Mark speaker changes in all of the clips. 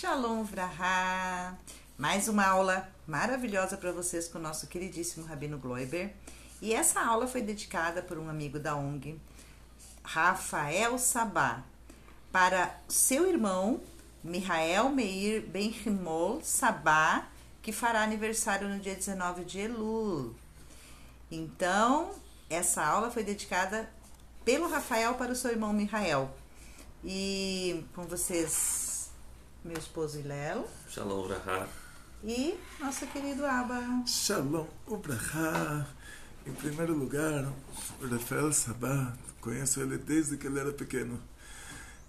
Speaker 1: Shalom Vraha! Mais uma aula maravilhosa para vocês com o nosso queridíssimo Rabino Gloiber. E essa aula foi dedicada por um amigo da ONG, Rafael Sabá, para seu irmão, Mihael Meir Ben-Himol Sabá, que fará aniversário no dia 19 de Elul. Então, essa aula foi dedicada pelo Rafael para o seu irmão Mihael. E com vocês, meu esposo Hilel.
Speaker 2: Shalom Vraha.
Speaker 1: E nosso querido Abba.
Speaker 3: Shalom Ubraha. Em primeiro lugar, o Rafael Sabá, conheço ele desde que ele era pequeno.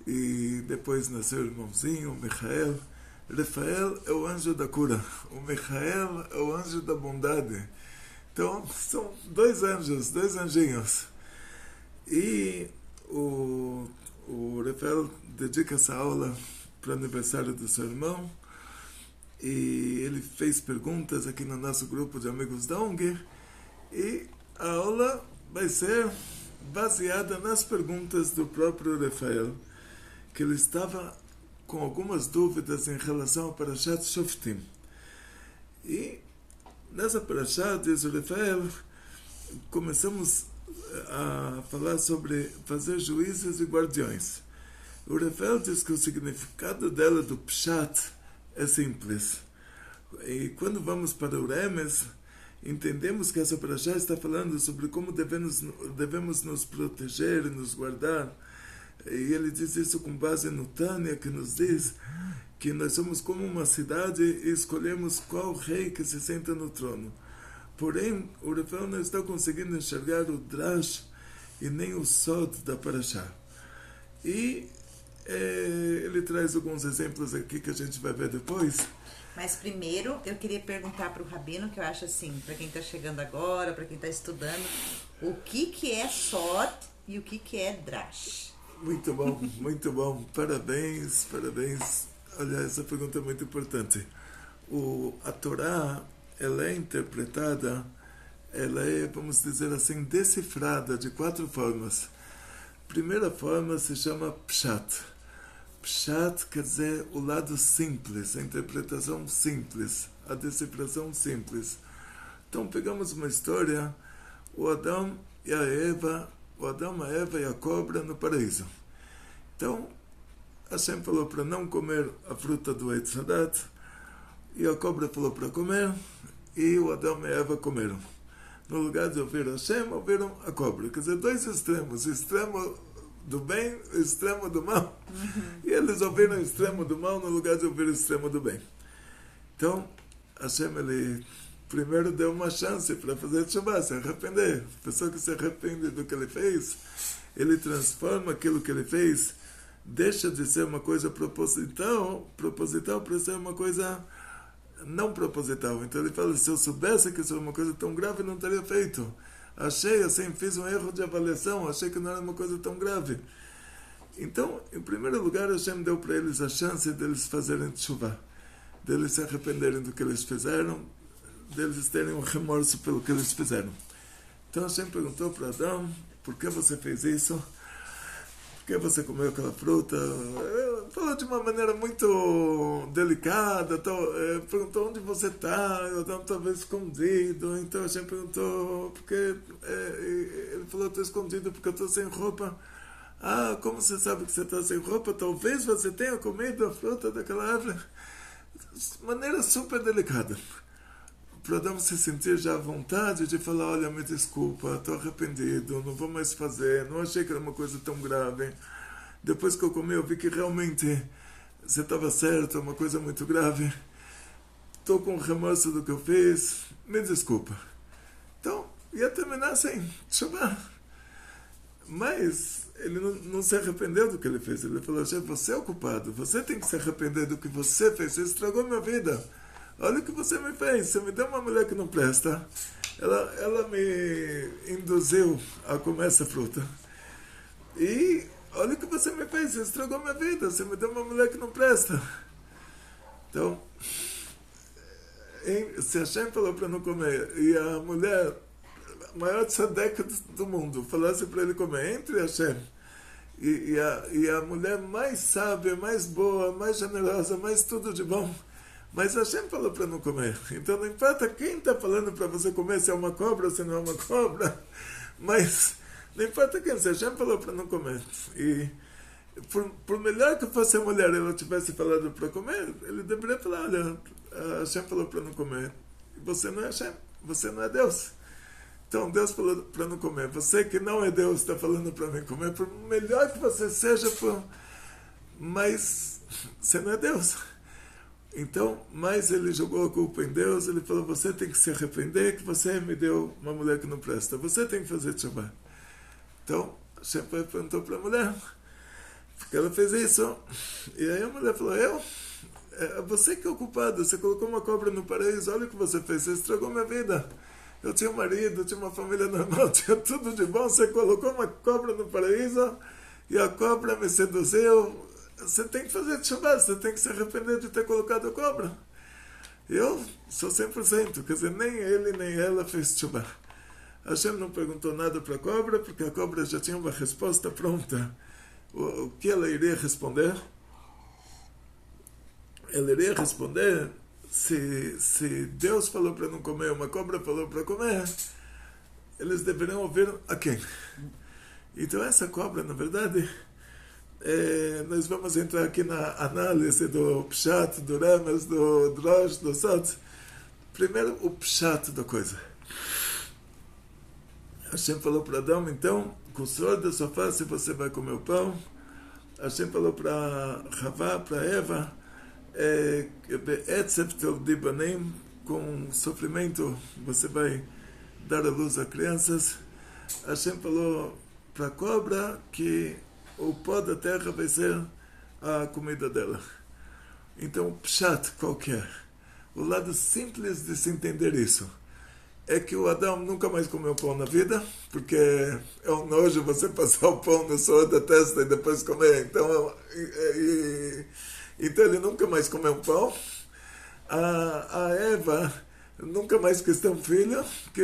Speaker 3: E depois nasceu o irmãozinho, o Mihael. Rafael é o anjo da cura, o Mihael é o anjo da bondade. Então, são dois anjos, dois anjinhos. E o Rafael dedica essa aula para o aniversário do seu irmão. E ele fez perguntas aqui no nosso grupo de amigos da ONG. E a aula vai ser baseada nas perguntas do próprio Rafael, que ele estava com algumas dúvidas em relação ao Parashat Shoftim. E nessa Parashat, diz o Rafael, começamos a falar sobre fazer juízes e guardiões. O Rafael diz que o significado dela do Pshat é simples. E quando vamos para o Remes, entendemos que essa Parashat está falando sobre como devemos nos proteger e nos guardar. E ele diz isso com base no Tânia, que nos diz que nós somos como uma cidade e escolhemos qual rei que se senta no trono. Porém, o Rafael não está conseguindo enxergar o Drash e nem o Sod da Parashá. E ele traz alguns exemplos aqui que a gente vai ver depois.
Speaker 1: Mas primeiro eu queria perguntar para o Rabino, que eu acho assim, para quem está chegando agora, para quem está estudando, o que é Sod e o que é Drash?
Speaker 3: Muito bom, muito bom. Parabéns, parabéns. Olha, essa pergunta é muito importante. A Torá, ela é interpretada, ela é, vamos dizer assim, decifrada de 4 formas. Primeira forma se chama Pshat. Pshat quer dizer o lado simples, a interpretação simples, a decifração simples. Então pegamos uma história, o Adão, a Eva e a cobra no paraíso. Então, Hashem falou para não comer a fruta do Eitz Hadat, e a cobra falou para comer, e o Adão e a Eva comeram. No lugar de ouvir Hashem, ouviram a cobra. Quer dizer, 2 extremos, o extremo do bem e o extremo do mal. E eles ouviram o extremo do mal no lugar de ouvir o extremo do bem. Então, Hashem, ele primeiro deu uma chance para fazer tshuva, se arrepender. A pessoa que se arrepende do que ele fez, ele transforma aquilo que ele fez, deixa de ser uma coisa proposital para ser uma coisa não proposital. Então ele fala, se eu soubesse que isso era uma coisa tão grave, não teria feito. Achei, assim, fiz um erro de avaliação, achei que não era uma coisa tão grave. Então, em primeiro lugar, Hashem deu para eles a chance deles fazerem tshuva, deles se arrependerem do que eles fizeram, deles terem um remorso pelo que eles fizeram. Então Hashem perguntou para Adão, por que você fez isso? Por que você comeu aquela fruta? Falou de uma maneira muito delicada, perguntou onde você está, Adão estava escondido, então Hashem perguntou, porque ele falou, estou escondido porque eu estou sem roupa. Ah, como você sabe que você está sem roupa? Talvez você tenha comido a fruta daquela árvore. De maneira super delicada. Para Adão se sentir já à vontade de falar, olha, me desculpa, estou arrependido, não vou mais fazer, não achei que era uma coisa tão grave. Depois que eu comi, eu vi que realmente você estava certo, é uma coisa muito grave. Estou com remorso do que eu fiz, me desculpa. Então, ia terminar assim, tshuva. Mas ele não se arrependeu do que ele fez. Ele falou, chefe, você é o culpado, você tem que se arrepender do que você fez, você estragou minha vida. Olha o que você me fez, você me deu uma mulher que não presta, ela me induziu a comer essa fruta. E olha o que você me fez, você estragou minha vida, você me deu uma mulher que não presta. Então, se Hashem falou para não comer, e a mulher, a maior tzadeka do mundo, falasse para ele comer, entre Hashem e a mulher mais sábia, mais boa, mais generosa, mais tudo de bom. Mas Hashem falou para não comer. Então não importa quem está falando para você comer, se é uma cobra ou se não é uma cobra. Mas não importa quem, se Hashem falou para não comer. E por melhor que fosse a mulher ela tivesse falado para comer, ele deveria falar, olha, Hashem falou para não comer. Você não é Hashem, você não é Deus. Então Deus falou para não comer. Você que não é Deus está falando para mim comer. Por melhor que você seja, mas você não é Deus. Então, mas ele jogou a culpa em Deus. Ele falou, você tem que se arrepender que você me deu uma mulher que não presta. Você tem que fazer tshuva. Então, Hashem perguntou para a mulher, porque ela fez isso. E aí a mulher falou, você que é o culpado. Você colocou uma cobra no paraíso. Olha o que você fez. Você estragou minha vida. Eu tinha um marido, eu tinha uma família normal, tinha tudo de bom. Você colocou uma cobra no paraíso e a cobra me seduziu. Você tem que fazer tshuva, você tem que se arrepender de ter colocado a cobra. Eu sou 100%, quer dizer, nem ele nem ela fez tshuva. Hashem não perguntou nada para a cobra, porque a cobra já tinha uma resposta pronta. O que ela iria responder? Ela iria responder... Se Deus falou para não comer, uma cobra falou para comer, eles deveriam ouvir a quem? Então essa cobra, na verdade, nós vamos entrar aqui na análise do Pshat, do Remes, do Drosh, do Sot. Primeiro, o Pshat da coisa. Hashem falou para Adão, então, com o suor da sua face você vai comer o pão. Hashem falou para Havá, para Eva, com sofrimento você vai dar a luz a crianças. Hashem falou para a cobra que o pó da terra vai ser a comida dela. Então, o pshat qualquer, o lado simples de se entender isso, é que o Adão nunca mais comeu pão na vida, porque é um nojo você passar o pão no suor da testa e depois comer. Então ele nunca mais comeu pão. A Eva nunca mais quis ter um filho, que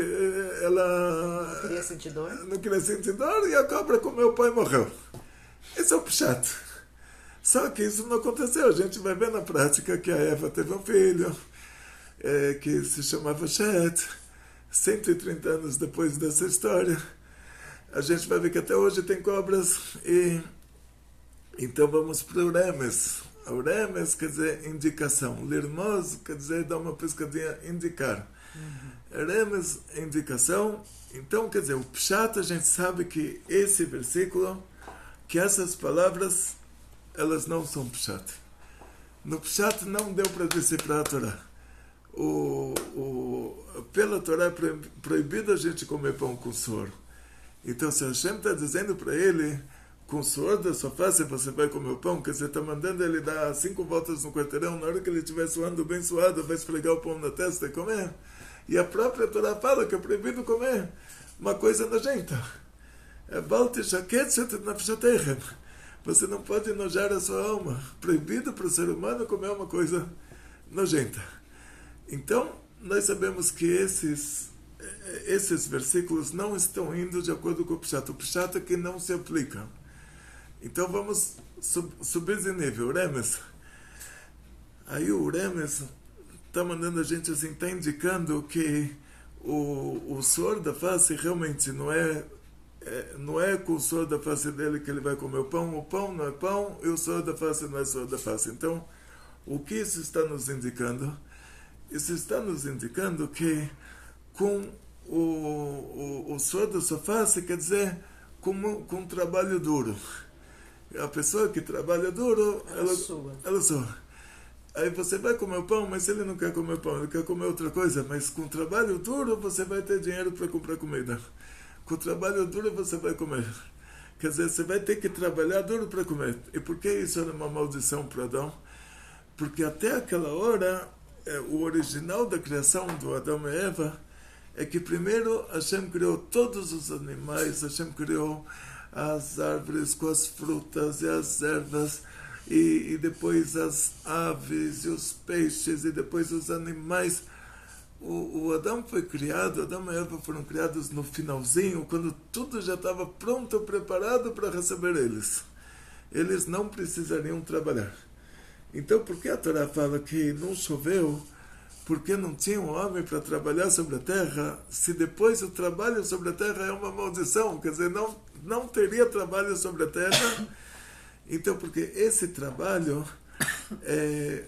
Speaker 3: ela não queria sentir dor, e a cobra comeu pão e morreu. Esse é o pshat. Só que isso não aconteceu. A gente vai ver na prática que a Eva teve um filho, que se chamava Shet. 130 anos depois dessa história, a gente vai ver que até hoje tem cobras. E então vamos para o Remes. O Remes quer dizer indicação. Lirmos quer dizer dar uma pescadinha, indicar. Remes é indicação. Então, quer dizer, o Pshat, a gente sabe que esse versículo, que essas palavras, elas não são Pshat. No Pshat não deu para decifrar a Torá. Pela Torá é proibido a gente comer pão com suor. Então, se Hashem está dizendo para ele, com o suor da sua face você vai comer o pão, que você está mandando ele dar 5 voltas no quarteirão, na hora que ele estiver suando bem suado, vai esfregar o pão na testa e comer. E a própria Torá fala que é proibido comer uma coisa nojenta. Você não pode enojar a sua alma. Proibido para o ser humano comer uma coisa nojenta. Então, nós sabemos que esses versículos não estão indo de acordo com o Pshat. O Pshat é que não se aplica. Então vamos subir de nível. O Remes. Aí o Remes está mandando a gente assim, está indicando que o suor da face realmente não é com o suor da face dele que ele vai comer o pão não é pão, e o suor da face não é suor da face. Então, o que isso está nos indicando? Isso está nos indicando que com o suor da sua face, quer dizer, com trabalho duro. A pessoa que trabalha duro, ela sua. Aí você vai comer o pão, mas ele não quer comer pão, ele quer comer outra coisa. Mas com trabalho duro, você vai ter dinheiro para comprar comida. Com trabalho duro, você vai comer. Quer dizer, você vai ter que trabalhar duro para comer. E por que isso era uma maldição para Adão? Porque até aquela hora, o original da criação do Adão e Eva é que primeiro Hashem criou todos os animais, Hashem criou as árvores com as frutas e as ervas, e depois as aves e os peixes, e depois os animais. O Adão foi criado, Adão e Eva foram criados no finalzinho, quando tudo já estava pronto, preparado para receber eles. eles não precisariam trabalhar. Então, por que a Torá fala que não choveu? Porque não tinha um homem para trabalhar sobre a terra, se depois o trabalho sobre a terra é uma maldição, quer dizer, não teria trabalho sobre a terra. Então, porque esse trabalho,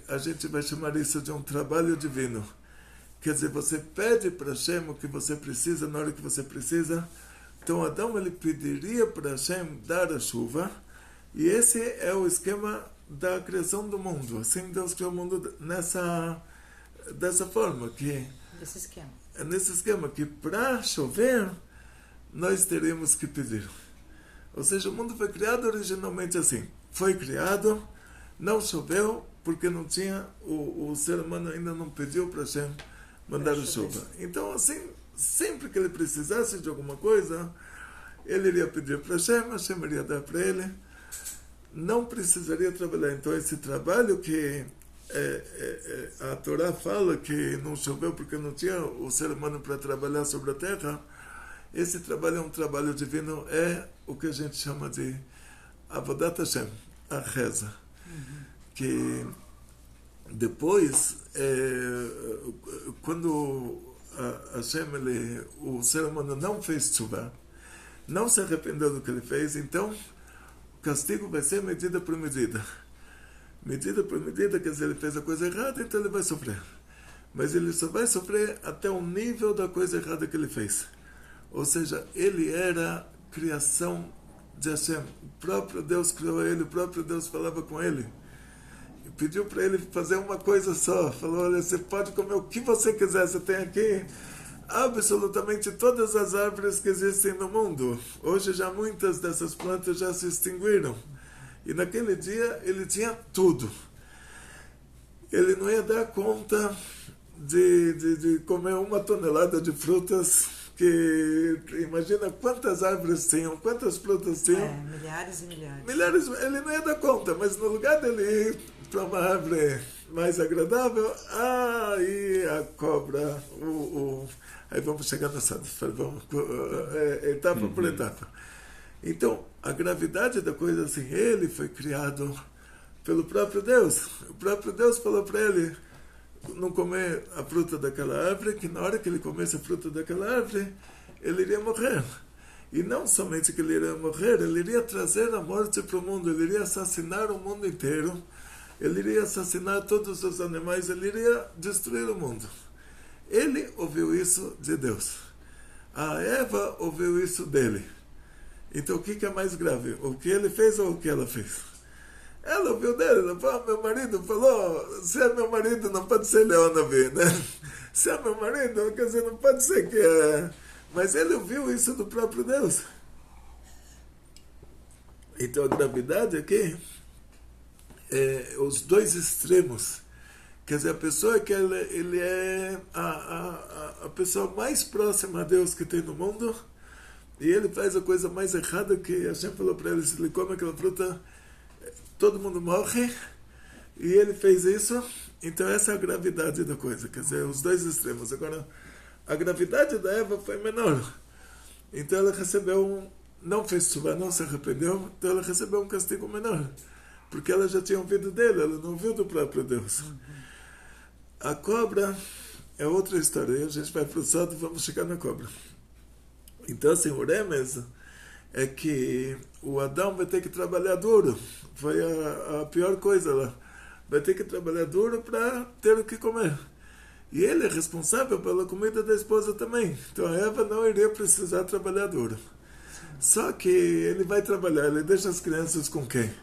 Speaker 3: a gente vai chamar isso de um trabalho divino. Quer dizer, você pede para Hashem o que você precisa na hora que você precisa. Então, Adão ele pediria para Hashem dar a chuva, e esse é o esquema da criação do mundo. Assim Deus criou o mundo dessa forma, que
Speaker 1: Desse esquema.
Speaker 3: é nesse esquema que para chover nós teríamos que pedir. Ou seja, o mundo foi criado originalmente assim. Foi criado, não choveu, porque não tinha, o ser humano ainda não pediu para Hashem mandar a chuva. Então, assim, sempre que ele precisasse de alguma coisa, ele iria pedir para Hashem iria dar para ele, não precisaria trabalhar. Então, esse trabalho que a Torá fala que não choveu porque não tinha o ser humano para trabalhar sobre a terra, esse trabalho é um trabalho divino, é o que a gente chama de Avodat Hashem, a reza. Que depois, quando Hashem, o ser humano não fez chuva, não se arrependeu do que ele fez, então o castigo vai ser medida por medida. Medida por medida, quer dizer, ele fez a coisa errada, então ele vai sofrer. Mas ele só vai sofrer até o nível da coisa errada que ele fez. Ou seja, ele era criação de Hashem. O próprio Deus criou ele, o próprio Deus falava com ele. E pediu para ele fazer uma coisa só. Falou, olha, você pode comer o que você quiser. Você tem aqui absolutamente todas as árvores que existem no mundo. Hoje já muitas dessas plantas já se extinguiram. E naquele dia ele tinha tudo. Ele não ia dar conta de comer 1 tonelada de frutas, que imagina quantas árvores tinham, quantas frutas tinham.
Speaker 1: Milhares e milhares.
Speaker 3: Milhares, ele não ia dar conta, mas no lugar dele ir para uma árvore mais agradável, aí a cobra, aí vamos chegar nessa, etapa por etapa. Então, a gravidade da coisa assim, ele foi criado pelo próprio Deus. O próprio Deus falou para ele não comer a fruta daquela árvore, que na hora que ele comesse a fruta daquela árvore, ele iria morrer. E não somente que ele iria morrer, ele iria trazer a morte para o mundo, ele iria assassinar o mundo inteiro, ele iria assassinar todos os animais, ele iria destruir o mundo. Ele ouviu isso de Deus. A Eva ouviu isso dele. Então, o que é mais grave? O que ele fez ou o que ela fez? Ela ouviu dele, ela falou, meu marido falou, se é meu marido, não pode ser Leonavi, né? Se é meu marido, quer dizer, não pode ser que é... Mas ele ouviu isso do próprio Deus. Então, a gravidade aqui é os dois extremos. Quer dizer, a pessoa que ele é a pessoa mais próxima a Deus que tem no mundo, e ele faz a coisa mais errada, que Hashem falou para ele, se ele come aquela fruta, todo mundo morre, e ele fez isso. Então essa é a gravidade da coisa, quer dizer, os dois extremos. Agora, a gravidade da Eva foi menor, então ela recebeu não fez chuva, não se arrependeu, então ela recebeu um castigo menor, porque ela já tinha ouvido dele, ela não ouviu do próprio Deus. A cobra é outra história, e a gente vai para o salto e vamos chegar na cobra. Então, assim, o Remes é que o Adão vai ter que trabalhar duro. Foi a pior coisa lá. Vai ter que trabalhar duro para ter o que comer. E ele é responsável pela comida da esposa também. Então, a Eva não iria precisar trabalhar duro. Só que ele vai trabalhar, ele deixa as crianças com quem?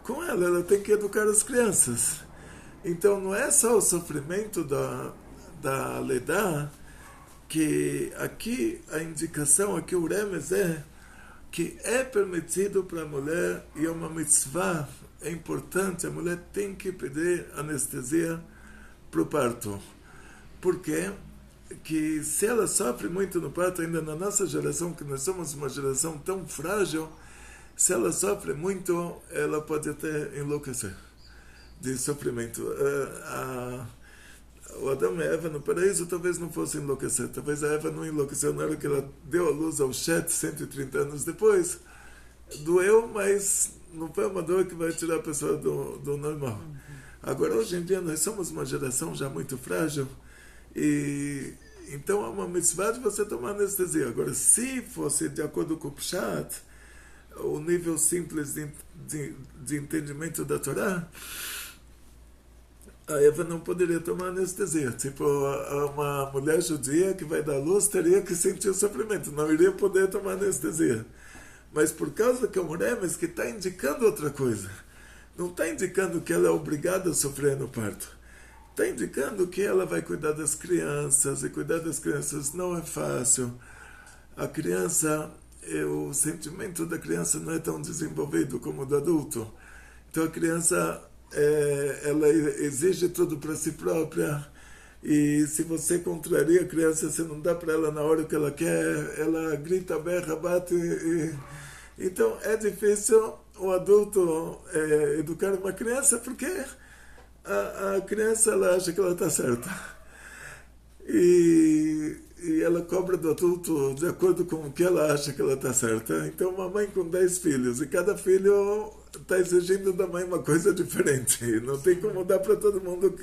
Speaker 3: Com ela tem que educar as crianças. Então, não é só o sofrimento da Ledá, que aqui a indicação, aqui o Remes é que é permitido para a mulher, e é uma mitzvah, é importante, a mulher tem que pedir anestesia para o parto. Por quê? Que se ela sofre muito no parto, ainda na nossa geração, que nós somos uma geração tão frágil, se ela sofre muito, ela pode até enlouquecer de sofrimento. O Adão e a Eva no paraíso talvez não fossem enlouquecer. Talvez a Eva não enlouqueceu na hora que ela deu a luz ao Shet, 130 anos depois. doeu, mas não foi uma dor que vai tirar a pessoa do normal. Agora, hoje em dia, nós somos uma geração já muito frágil e então é uma mitzvah de você tomar anestesia. Agora, se fosse de acordo com o Pshat, o nível simples de entendimento da Torá, a Eva não poderia tomar anestesia. Tipo, uma mulher judia que vai dar luz teria que sentir o sofrimento, não iria poder tomar anestesia. Mas por causa que é um remes que está indicando outra coisa. Não está indicando que ela é obrigada a sofrer no parto. Está indicando que ela vai cuidar das crianças, e cuidar das crianças não é fácil. A criança, o sentimento da criança não é tão desenvolvido como o do adulto. Então a criança, ela exige tudo para si própria, e se você contraria a criança, você não dá para ela na hora que ela quer, ela grita, berra, bate. Então é difícil o adulto educar uma criança, porque a criança ela acha que ela está certa. E ela cobra do adulto de acordo com o que ela acha que ela está certa. Então, uma mãe com 10 filhos, e cada filho está exigindo da mãe uma coisa diferente. Não tem como dar para todo mundo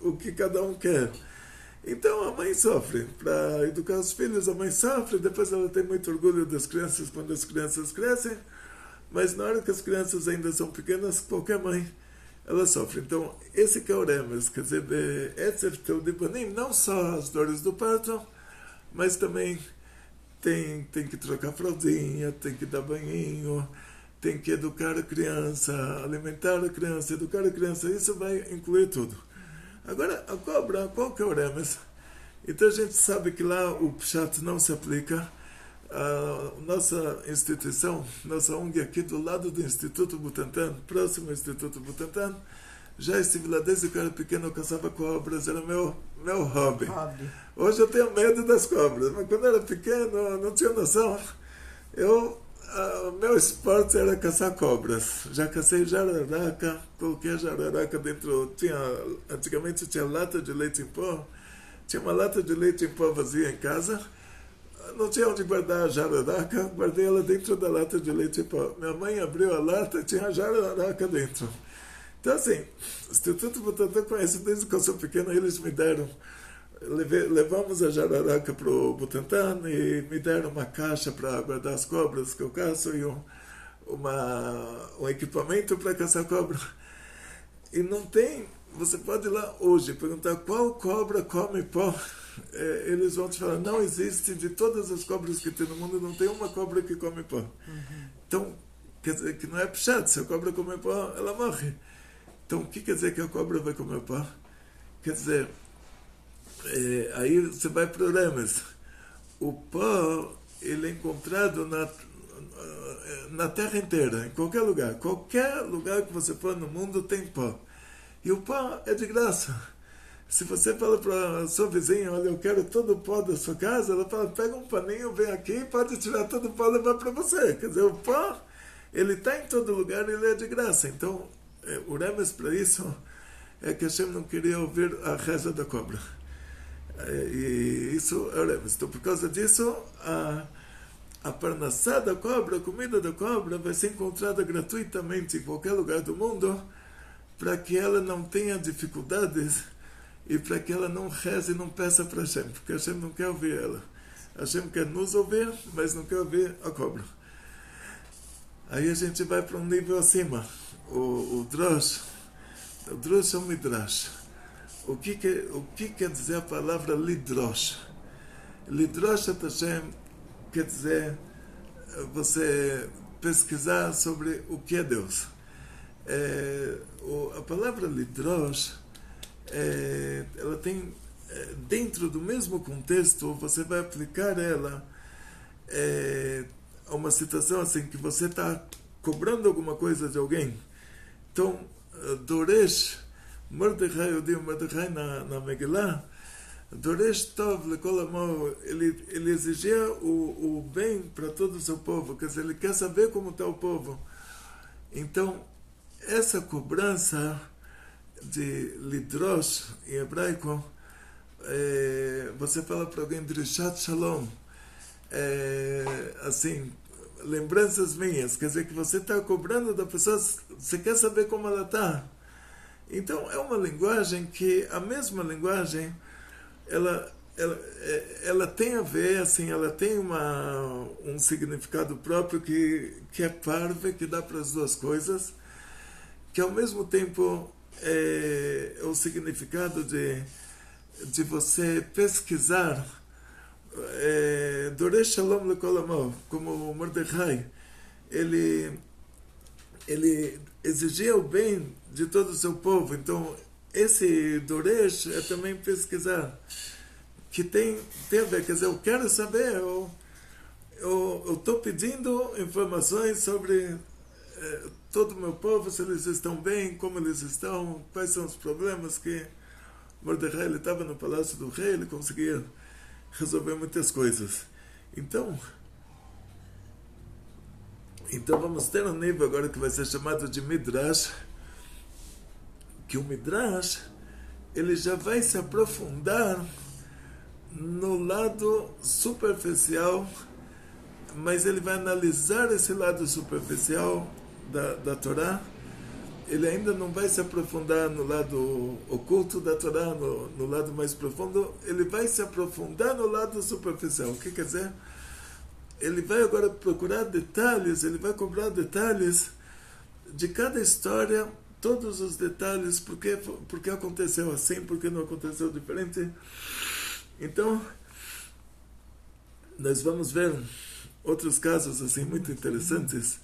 Speaker 3: o que cada um quer. Então, a mãe sofre. Para educar os filhos, a mãe sofre. Depois ela tem muito orgulho das crianças quando as crianças crescem. Mas na hora que as crianças ainda são pequenas, qualquer mãe, ela sofre. Então, esse que é o remes, quer dizer, não só as dores do parto, mas também tem que trocar fraldinha, tem que dar banhinho, tem que educar a criança, alimentar a criança, educar a criança, isso vai incluir tudo. Agora, a cobra, qual que é o remes? Então a gente sabe que lá o Pshat não se aplica. A nossa instituição, nossa ONG aqui do lado do Instituto Butantan, próximo ao Instituto Butantan, já estive lá desde que eu era pequeno, eu caçava cobras, era meu hobby. Hoje eu tenho medo das cobras, mas quando eu era pequeno, eu não tinha noção. Meu esporte era caçar cobras. Já cacei jararaca, coloquei a jararaca dentro, antigamente tinha lata de leite em pó, tinha uma lata de leite em pó vazia em casa, não tinha onde guardar a jararaca, guardei ela dentro da lata de leite em pó. Minha mãe abriu a lata e tinha a jararaca dentro. Então, assim, o Instituto Butantan conhece desde que eu sou pequeno, eles me deram, levamos a jararaca para o Butantan e me deram uma caixa para guardar as cobras que eu caço e um equipamento para caçar cobra. E não tem, você pode ir lá hoje perguntar qual cobra come pó. Eles vão te falar, não existe, de todas as cobras que tem no mundo, não tem uma cobra que come pó. Então, quer dizer que não é pshat, se a cobra comer pó, ela morre. Então, o que quer dizer que a cobra vai comer pó? Quer dizer, aí você vai para o remes. O pó, ele é encontrado na terra inteira, em qualquer lugar. Qualquer lugar que você for no mundo tem pó. E o pó é de graça. Se você fala para a sua vizinha, olha, eu quero todo o pó da sua casa, ela fala, pega um paninho, vem aqui, pode tirar todo o pó e levar para você. Quer dizer, o pó, ele está em todo lugar e ele é de graça. Então, o remes para isso é que Hashem não queria ouvir a reza da cobra. E isso é o remes. Então, por causa disso, a parnassá da cobra, a comida da cobra, vai ser encontrada gratuitamente em qualquer lugar do mundo, para que ela não tenha dificuldades e para que ela não reze e não peça para Hashem, porque Hashem não quer ouvir ela. Hashem quer nos ouvir, mas não quer ouvir a cobra. Aí a gente vai para um nível acima. O Drosh é um Midrash. O que quer dizer a palavra Lidrosh? Lidrosh et Hashem quer dizer você pesquisar sobre o que é Deus. A palavra Lidrosh, ela tem, dentro do mesmo contexto, você vai aplicar ela a uma situação assim, que você está cobrando alguma coisa de alguém. Então, Doresh, Mordechai, eu digo Mordechai na Megillah, Doresh Tov Lekol Amor, ele exigia o bem para todo o seu povo, quer dizer, ele quer saber como está o povo. Então, essa cobrança de Lidrosh, em hebraico, você fala para alguém Drishat Shalom, assim, lembranças minhas, quer dizer que você está cobrando da pessoa, você quer saber como ela está. Então é uma linguagem que, a mesma linguagem, ela tem a ver, assim, ela tem um significado próprio que é parve, que dá para as duas coisas, que ao mesmo tempo é o significado de você pesquisar Dorei Shalom Lekol Amo, como Mordecai, ele exigia o bem de todo o seu povo. Então, esse Doresh é também pesquisar, que tem a ver, quer dizer, eu quero saber, eu estou pedindo informações sobre todo o meu povo, se eles estão bem, como eles estão, quais são os problemas que Mordecai, ele estava no palácio do rei, ele conseguia resolver muitas coisas. Então vamos ter um nível agora que vai ser chamado de Midrash, que o Midrash ele já vai se aprofundar no lado superficial, mas ele vai analisar esse lado superficial da Torá. Ele ainda não vai se aprofundar no lado oculto da Torá, no lado mais profundo. Ele vai se aprofundar no lado superficial. O que quer dizer? Ele vai agora procurar detalhes, ele vai cobrar detalhes de cada história, todos os detalhes, porque aconteceu assim, porque não aconteceu diferente. Então, nós vamos ver outros casos assim muito interessantes.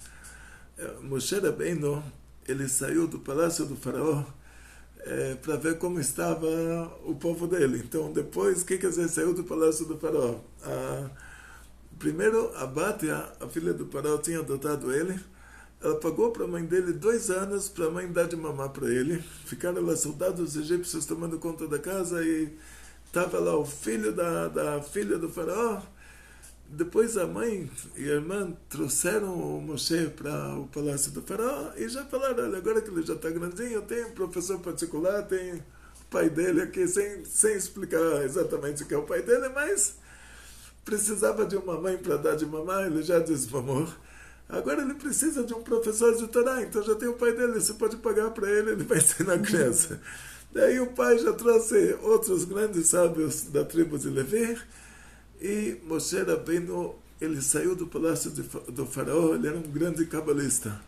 Speaker 3: Moshe Rabbeinu, ele saiu do palácio do faraó para ver como estava o povo dele. Então, depois, o que quer dizer saiu do palácio do faraó? Primeiro, a Batia, a filha do faraó, tinha adotado ele. Ela pagou para a mãe dele 2 anos para a mãe dar de mamar para ele. Ficaram lá soldados egípcios tomando conta da casa e estava lá o filho da filha do faraó. Depois a mãe e a irmã trouxeram o Moshe para o palácio do faraó e já falaram, olha, agora que ele já está grandinho, tem um professor particular, tem o pai dele aqui, sem explicar exatamente o que é o pai dele, mas precisava de uma mãe para dar de mamar, ele já desmamou. Agora ele precisa de um professor de Torá, então já tem o pai dele, você pode pagar para ele, ele vai ensinar a criança. Daí o pai já trouxe outros grandes sábios da tribo de Levi, e Moshe Rabbeinu, ele saiu do palácio do faraó, ele era um grande cabalista.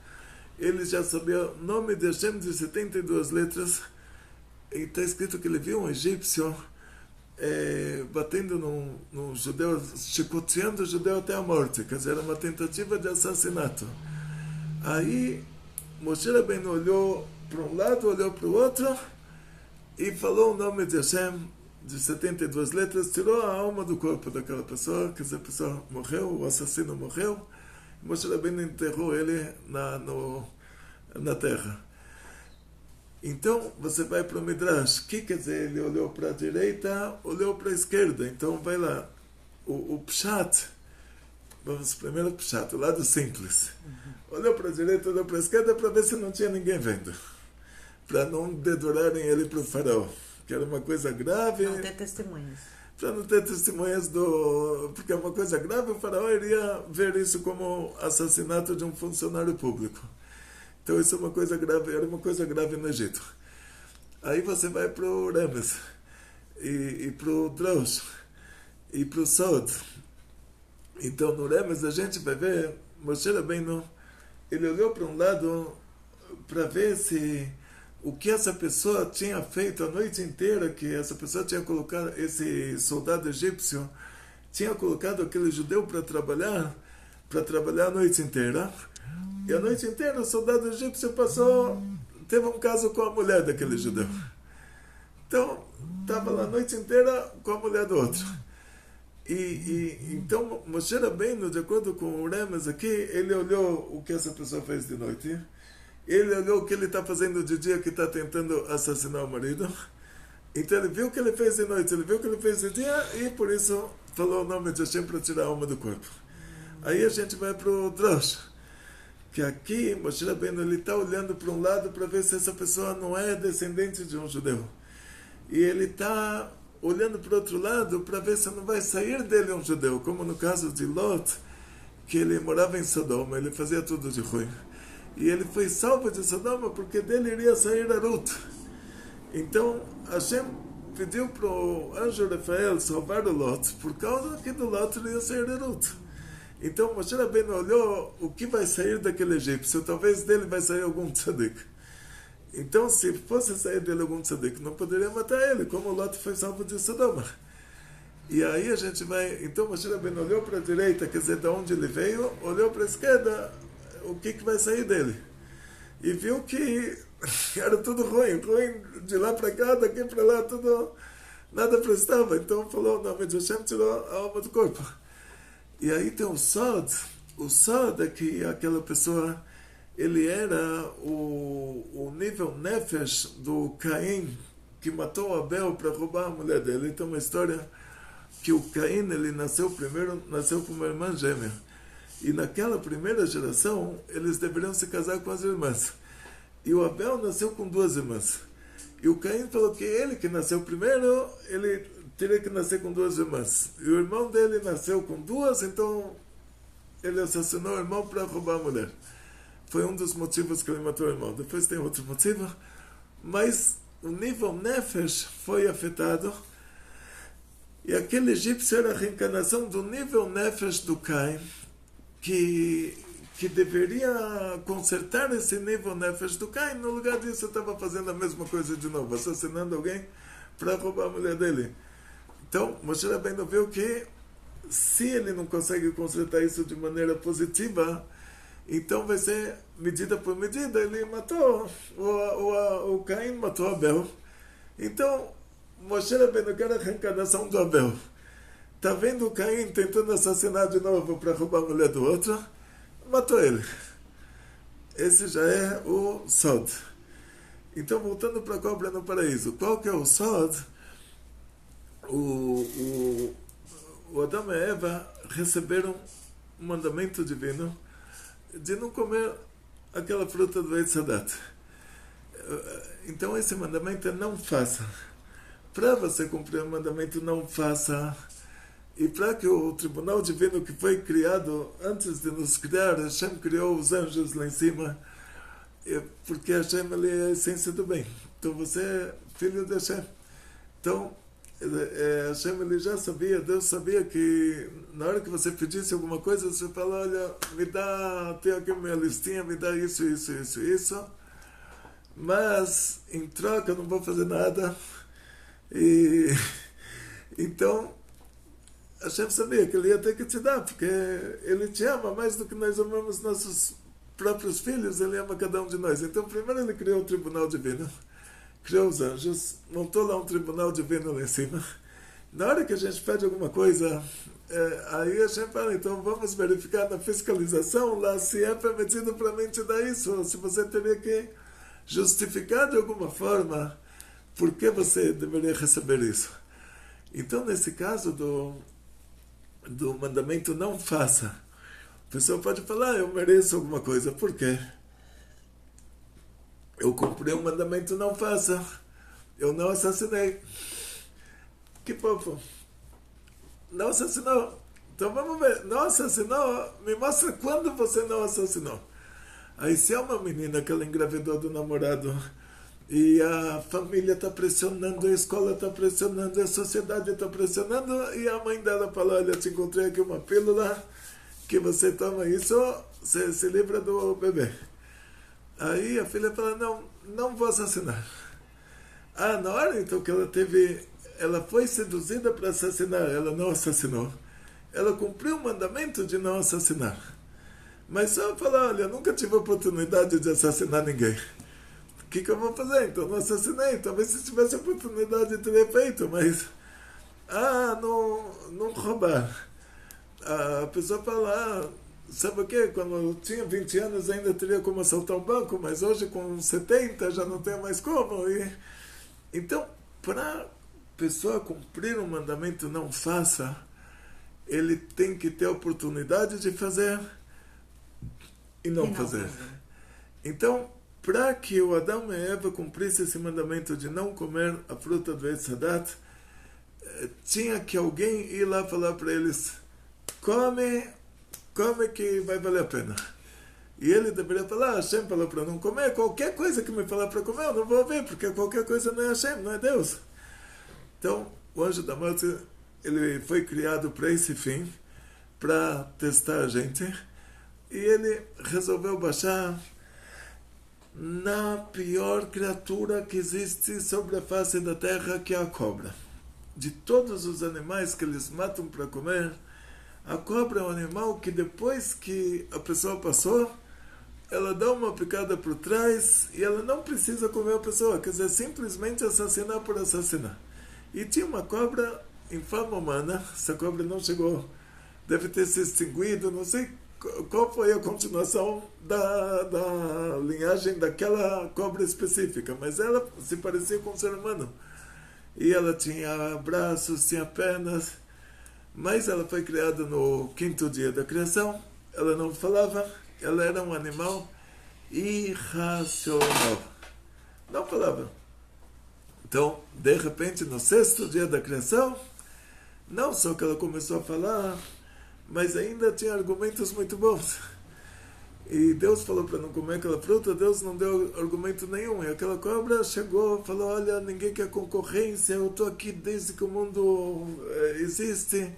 Speaker 3: Ele já sabia o nome de Hashem de 72 letras, e está escrito que ele viu um egípcio batendo num judeu, chicoteando o judeu até a morte, quer dizer, era uma tentativa de assassinato. Aí Moshe Rabbeinu olhou para um lado, olhou para o outro, e falou o nome de Hashem, de 72 letras, tirou a alma do corpo daquela pessoa, quer dizer, a pessoa morreu, o assassino morreu, e Moshe Rabbeinu enterrou ele na terra. Então, você vai para o Midrash, que quer dizer, ele olhou para a direita, olhou para a esquerda, então vai lá, o Pshat, vamos primeiro o Pshat, o lado simples, olhou para a direita, olhou para a esquerda, para ver se não tinha ninguém vendo, para não dedurarem ele para o faraó, que era uma coisa grave.
Speaker 1: Não ter testemunhas.
Speaker 3: Para não ter testemunhas porque é uma coisa grave, o faraó iria ver isso como assassinato de um funcionário público. Então isso é uma coisa grave, era uma coisa grave no Egito. Aí você vai para o Remes, e para o Drosh, e para o Sod. Então no Remes a gente vai ver, Moshe Rabbeinu, ele olhou para um lado para ver se o que essa pessoa tinha feito a noite inteira, que essa pessoa tinha colocado, esse soldado egípcio, tinha colocado aquele judeu para trabalhar a noite inteira. E a noite inteira o soldado egípcio teve um caso com a mulher daquele judeu. Então, estava lá a noite inteira com a mulher do outro. Então, Moshe Rabbeinu, de acordo com o Remes aqui, ele olhou o que essa pessoa fez de noite. Ele olhou o que ele está fazendo de dia, que está tentando assassinar o marido. Então ele viu o que ele fez de noite, ele viu o que ele fez de dia, e por isso falou o nome de Hashem para tirar a alma do corpo. Aí a gente vai para o Drosh, que aqui Moshe Rabbeinu, ele está olhando para um lado para ver se essa pessoa não é descendente de um judeu. E ele está olhando para o outro lado para ver se não vai sair dele um judeu, como no caso de Lot, que ele morava em Sodoma, ele fazia tudo de ruim. E ele foi salvo de Sodoma porque dele iria sair a Ruth. Então, Hashem pediu para o anjo Rafael salvar o Lot, por causa que do Lot iria sair a Ruth. Então, Moshe Rabbeinu olhou o que vai sair daquele egípcio, talvez dele vai sair algum tzadik. Então, se fosse sair dele algum tzadik, não poderia matar ele, como o Lot foi salvo de Sodoma. E aí a gente vai... Então, Moshe Rabbeinu olhou para a direita, quer dizer, de onde ele veio, olhou para a esquerda, o que vai sair dele. E viu que era tudo ruim de lá para cá, daqui para lá, tudo... Nada prestava. Então, falou, não, mas Hashem tirou a alma do corpo. E aí tem o Sod é que aquela pessoa... Ele era o nível nefesh do Caim, que matou Abel para roubar a mulher dele. Então, uma história que o Caim, ele nasceu com uma irmã gêmea. E naquela primeira geração, eles deveriam se casar com as irmãs. E o Abel nasceu com 2 irmãs. E o Caim falou que ele que nasceu primeiro, ele teria que nascer com 2 irmãs. E o irmão dele nasceu com 2, então ele assassinou o irmão para roubar a mulher. Foi um dos motivos que ele matou o irmão. Depois tem outro motivo, mas o nível nefesh foi afetado. E aquele egípcio era a reencarnação do nível nefesh do Caim, que deveria consertar esse nível nefesh do Caim. No lugar disso, estava fazendo a mesma coisa de novo, assassinando alguém para roubar a mulher dele. Então, Moshe Rabbeinu viu que se ele não consegue consertar isso de maneira positiva, então vai ser medida por medida. Ele matou, o Caim matou Abel. Então, Moshe Rabbeinu, que era a reencarnação do Abel, está vendo o Caim tentando assassinar de novo para roubar a mulher do outro, matou ele. Esse já é o Sod. Então, voltando para a cobra no paraíso, qual que é o Sod? O Adão e Eva receberam um mandamento divino de não comer aquela fruta do Eitz Hadat. Então esse mandamento é não faça. Para você cumprir o mandamento, não faça. E para que o tribunal divino que foi criado antes de nos criar, Hashem criou os anjos lá em cima, porque Hashem, ele é a essência do bem. Então você é filho de Hashem. Então Hashem, ele já sabia, Deus sabia que na hora que você pedisse alguma coisa, você fala, olha, me dá, tem aqui minha listinha, me dá isso, mas em troca eu não vou fazer nada. E então Hashem sabia que ele ia ter que te dar, porque ele te ama mais do que nós amamos nossos próprios filhos, ele ama cada um de nós. Então primeiro ele criou o tribunal divino, criou os anjos, montou lá um tribunal divino lá em cima. Na hora que a gente pede alguma coisa, aí a gente fala, então vamos verificar na fiscalização lá se é permitido para mim te dar isso, ou se você teria que justificar de alguma forma por que você deveria receber isso. Então, nesse caso do mandamento não faça, a pessoa pode falar, eu mereço alguma coisa. Por quê? Eu cumpri um mandamento, não faça. Eu não assassinei. Que povo? Não assassinou. Então vamos ver. Não assassinou? Me mostra quando você não assassinou. Aí se é uma menina que ela engravidou do namorado e a família está pressionando, a escola está pressionando, a sociedade está pressionando, e a mãe dela fala, olha, te encontrei aqui uma pílula que você toma isso, você se livra do bebê. Aí a filha fala, não vou assassinar. Na hora então que ela foi seduzida para assassinar, ela não assassinou. Ela cumpriu o mandamento de não assassinar. Mas só falar, olha, eu nunca tive a oportunidade de assassinar ninguém. O que eu vou fazer? Então não assassinei. Talvez se tivesse a oportunidade teria feito, mas... não roubar. A pessoa fala, sabe o quê? Quando eu tinha 20 anos ainda teria como assaltar um banco, mas hoje com 70 já não tenho mais como. Então, para a pessoa cumprir um mandamento não faça, ele tem que ter a oportunidade de fazer e não fazer. Então, para que o Adão e Eva cumprissem esse mandamento de não comer a fruta do Eitz Hadat, tinha que alguém ir lá falar para eles, come come que vai valer a pena. E ele deveria falar, Hashem falou para não comer, qualquer coisa que me falar para comer, eu não vou ver, porque qualquer coisa não é Hashem, não é Deus. Então, o anjo da morte, ele foi criado para esse fim, para testar a gente, e ele resolveu baixar na pior criatura que existe sobre a face da terra, que é a cobra. De todos os animais que eles matam para comer, a cobra é um animal que depois que a pessoa passou, ela dá uma picada por trás e ela não precisa comer a pessoa, quer dizer, simplesmente assassinar por assassinar. E tinha uma cobra em forma humana, essa cobra não chegou, deve ter se extinguido, não sei qual foi a continuação da linhagem daquela cobra específica, mas ela se parecia com um ser humano. E ela tinha braços, tinha pernas, mas ela foi criada no 5º dia da criação, ela não falava, ela era um animal irracional. Não falava. Então, de repente, no 6º dia da criação, não só que ela começou a falar, mas ainda tinha argumentos muito bons. E Deus falou para não comer aquela fruta, Deus não deu argumento nenhum. E aquela cobra chegou, falou, olha, ninguém quer concorrência, eu estou aqui desde que o mundo existe.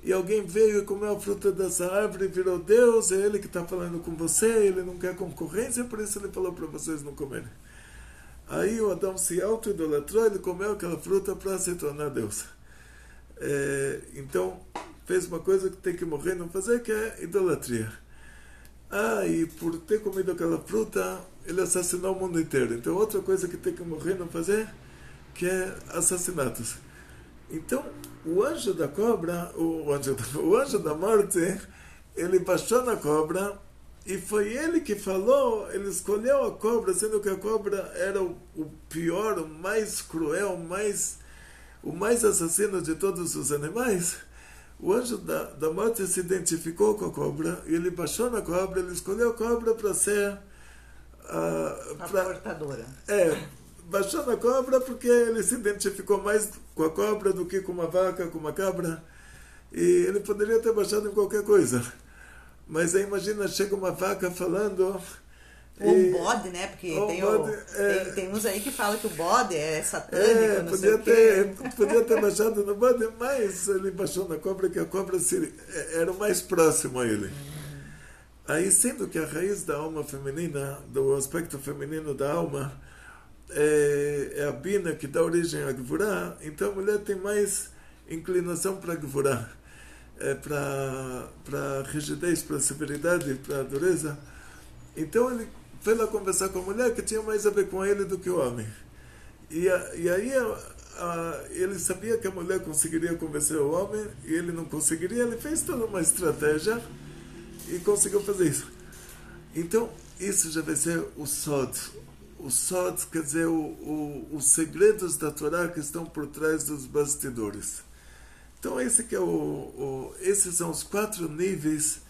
Speaker 3: E alguém veio e comeu a fruta dessa árvore e virou Deus, é ele que está falando com você, ele não quer concorrência, por isso ele falou para vocês não comerem. Aí o Adão se auto-idolatrou, ele comeu aquela fruta para se tornar Deus. Então, fez uma coisa que tem que morrer e não fazer, que é idolatria. E por ter comido aquela fruta, ele assassinou o mundo inteiro. Então, outra coisa que tem que morrer e não fazer, que é assassinatos. Então, o anjo da cobra, o anjo da morte, ele baixou na cobra e foi ele que falou, ele escolheu a cobra, sendo que a cobra era o pior, o mais cruel, o mais assassino de todos os animais. O anjo da morte se identificou com a cobra, e ele baixou na cobra, ele escolheu a cobra para ser
Speaker 1: a portadora.
Speaker 3: Baixou na cobra porque ele se identificou mais com a cobra do que com uma vaca, com uma cabra. E ele poderia ter baixado em qualquer coisa. Mas aí imagina, chega uma vaca falando...
Speaker 1: Ou um bode, né? Porque tem uns aí que falam que o bode é satânico, não sei o quê.
Speaker 3: Podia ter baixado no bode, mas ele baixou na cobra, que a cobra era o mais próximo a ele. Aí, sendo que a raiz da alma feminina, do aspecto feminino da alma, é a Bina, que dá origem à Gvurá, então a mulher tem mais inclinação para Gvurá, para rigidez, para severidade, para dureza. Então ele foi lá conversar com a mulher, que tinha mais a ver com ele do que o homem. E aí ele sabia que a mulher conseguiria convencer o homem, e ele não conseguiria, ele fez toda uma estratégia e conseguiu fazer isso. Então, isso já vai ser o Sod. O Sod quer dizer os segredos da Torá que estão por trás dos bastidores. Então, esses são os 4 níveis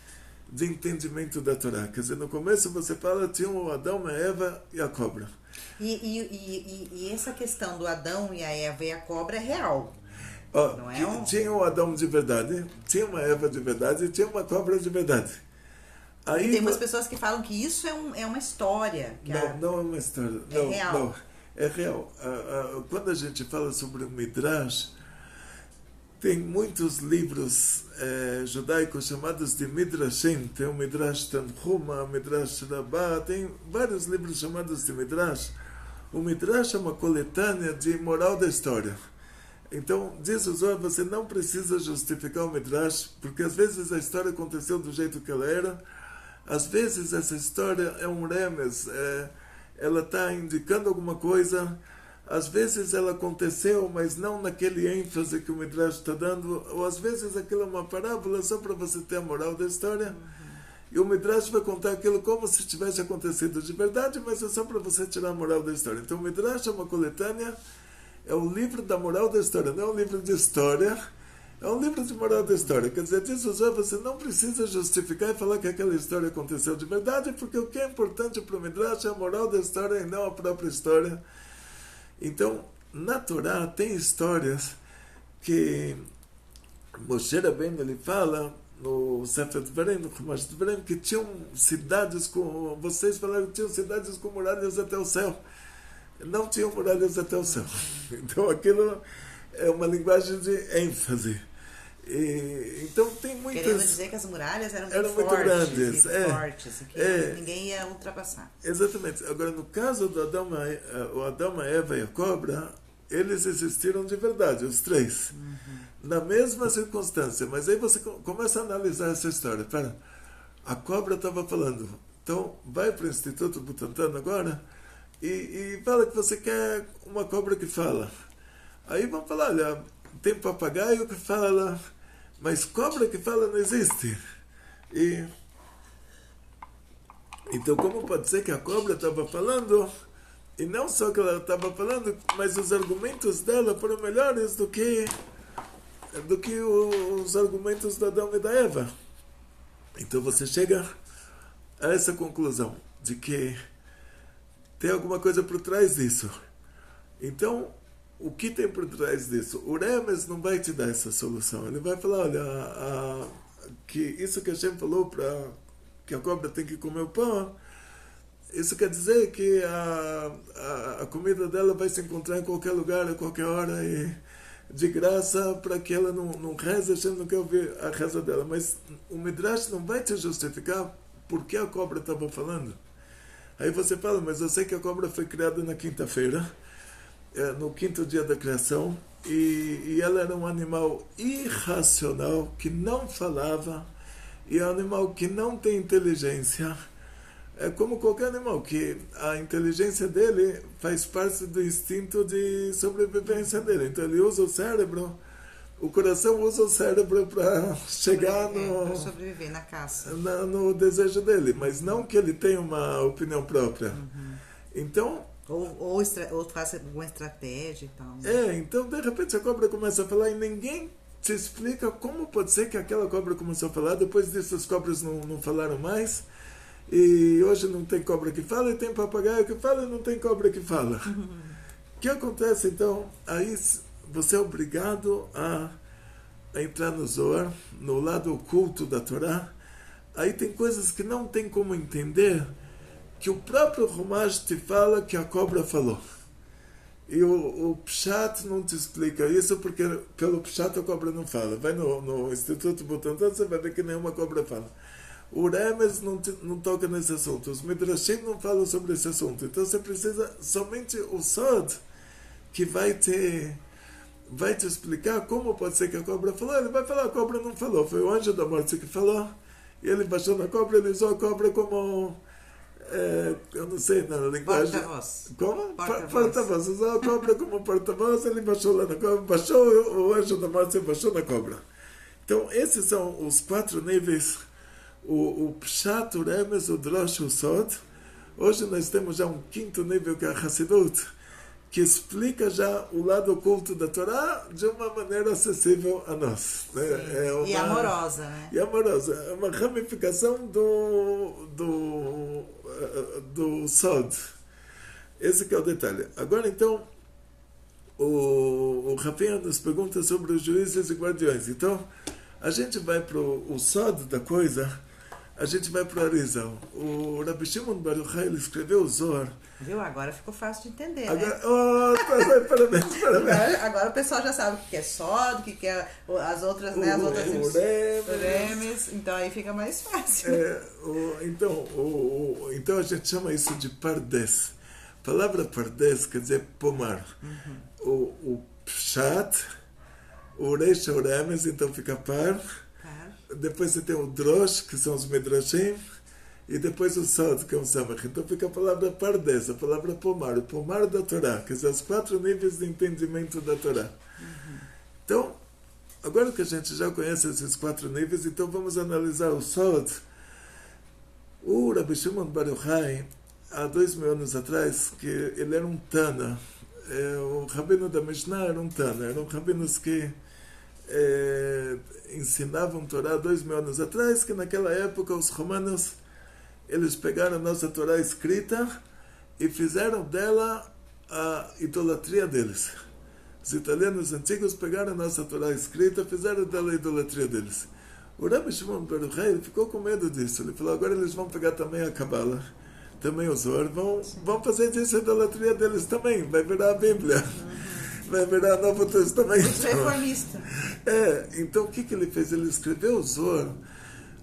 Speaker 3: de entendimento da Torá. Quer dizer, no começo você fala, tinha o Adão, a Eva e a cobra.
Speaker 1: E essa questão do Adão e a Eva e a cobra é real. Não é
Speaker 3: Tinha um Adão de verdade, tinha uma Eva de verdade e tinha uma cobra de verdade. Aí,
Speaker 1: e tem umas pessoas que falam que isso é uma história.
Speaker 3: Não é uma história.
Speaker 1: É real.
Speaker 3: Não, é real. Quando a gente fala sobre o Midrash, tem muitos livros judaicos chamados de Midrashim. Tem o Midrash Tanhuma, o Midrash Rabbah, tem vários livros chamados de Midrash. O Midrash é uma coletânea de moral da história. Então, diz o Zohar, você não precisa justificar o Midrash, porque às vezes a história aconteceu do jeito que ela era, às vezes essa história é um remes, ela está indicando alguma coisa, às vezes ela aconteceu, mas não naquele ênfase que o Midrash está dando, ou às vezes aquilo é uma parábola só para você ter a moral da história, e o Midrash vai contar aquilo como se tivesse acontecido de verdade, mas é só para você tirar a moral da história. Então o Midrash é uma coletânea, é o livro da moral da história, não é um livro de história, é um livro de moral da história. Quer dizer, diz o Zohar, você não precisa justificar e falar que aquela história aconteceu de verdade, porque o que é importante para o Midrash é a moral da história e não a própria história. Então, na Torá tem histórias que Moshe Rabbeinu ele fala no Sefer Dvarim, no Chumash Dvarim, que tinham cidades com... Vocês falaram que tinham cidades com muralhas até o céu. Não tinham muralhas até o céu. Então aquilo é uma linguagem de ênfase. Então tem muitas...
Speaker 1: Querendo dizer que as muralhas eram
Speaker 3: muito
Speaker 1: fortes,
Speaker 3: grandes,
Speaker 1: fortes, que ninguém ia ultrapassar.
Speaker 3: Exatamente. Agora, no caso do o Adão, a Eva e a cobra, eles existiram de verdade, os três. Na mesma circunstância. Mas aí você começa a analisar essa história. Pera, a cobra estava falando. Então, vai para o Instituto Butantan agora e fala que você quer uma cobra que fala. Aí vão falar, olha, tem papagaio que fala, mas cobra que fala não existe. Então, como pode ser que a cobra estava falando, e não só que ela estava falando, mas os argumentos dela foram melhores do que os argumentos do Adão e da Eva. Então você chega a essa conclusão de que tem alguma coisa por trás disso. Então, o que tem por trás disso? O Remes não vai te dar essa solução. Ele vai falar, olha, que isso que a Hashem falou que a cobra tem que comer o pão, isso quer dizer que a comida dela vai se encontrar em qualquer lugar, a qualquer hora, e de graça, para que ela não reze, a Hashem não quer ouvir a reza dela. Mas o Midrash não vai te justificar por que a cobra estava falando. Aí você fala, mas eu sei que a cobra foi criada na quinta-feira, no quinto dia da criação, e ela era um animal irracional, que não falava, e é um animal que não tem inteligência. É como qualquer animal, que a inteligência dele faz parte do instinto de sobrevivência dele. Então ele usa o cérebro, o coração usa o cérebro para chegar
Speaker 1: para sobreviver na caça.
Speaker 3: No desejo dele, mas não que ele tenha uma opinião própria. Então...
Speaker 1: Ou faça alguma estratégia e tal.
Speaker 3: Então de repente a cobra começa a falar e ninguém te explica como pode ser que aquela cobra começou a falar, depois disso as cobras não falaram mais, e hoje não tem cobra que fala, e tem papagaio que fala, e não tem cobra que fala. O que acontece então? Aí você é obrigado a entrar no Zohar, no lado oculto da Torá. Aí tem coisas que não tem como entender, que o próprio Chumash te fala que a cobra falou. E o Pshat não te explica isso, porque pelo Pshat a cobra não fala. Vai no Instituto Butantan, você vai ver que nenhuma cobra fala. O Remes não toca nesse assunto. Os Midrashim não falam sobre esse assunto. Então você precisa somente o Sod, que vai te explicar como pode ser que a cobra falou. Ele vai falar, a cobra não falou. Foi o anjo da morte que falou. E ele baixou na cobra, ele usou a cobra como... eu não sei na linguagem.
Speaker 1: Porta-voz.
Speaker 3: Como? Porta-voz. Usou a cobra como porta-voz, ele baixou lá na cobra, baixou o anjo da morte e baixou na cobra. Então, esses são os 4 níveis: o Pshat, o Remes, o Drosh, o Sod. Hoje nós temos já um 5º nível, que é a Hassidut, que explica já o lado oculto da Torá de uma maneira acessível a nós. Né?
Speaker 1: E amorosa, né?
Speaker 3: E amorosa. É uma ramificação do Sod. Esse que é o detalhe. Agora, então, o Rafinha nos pergunta sobre os juízes e guardiões. Então, a gente vai para o Sod da coisa, a gente vai para o Arizal. O Rabbi Shimon Bar Yochai, ele escreveu o Zohar.
Speaker 1: Viu? Agora ficou fácil de entender,
Speaker 3: agora,
Speaker 1: né?
Speaker 3: Parabéns.
Speaker 1: Agora o pessoal já sabe o que é Sod, o que é as outras, né? As outras Remes. Então aí fica mais fácil.
Speaker 3: Então a gente chama isso de Pardes. A palavra Pardes quer dizer pomar. O Pshat, o Reish, o Remes, então fica par. Depois você tem o Drosh, que são os Midrashim, e depois o Sod, que é o Samach. Então fica a palavra Pardes, a palavra pomar, o pomar da Torá, quer dizer, os 4 níveis de entendimento da Torá. Então, agora que a gente já conhece esses 4 níveis, então vamos analisar o Sod. O Rabbi Shimon Bar Yochai, há 2000 anos atrás, que ele era um Tana. O rabino da Mishnah era um Tana, eram rabinos que ensinavam Torá 2000 anos atrás, que naquela época os romanos, eles pegaram a nossa Torá escrita e fizeram dela a idolatria deles. Os italianos antigos pegaram a nossa Torá escrita e fizeram dela a idolatria deles. O Rabbi Shimon Bar Yochai, ele ficou com medo disso. Ele falou, agora eles vão pegar também a Kabbalah, também o Zohar, vão fazer disso a idolatria deles também. Vai virar a Bíblia. Vai virar Novo Testamento.
Speaker 1: Reformista.
Speaker 3: Então o que ele fez? Ele escreveu o Zohar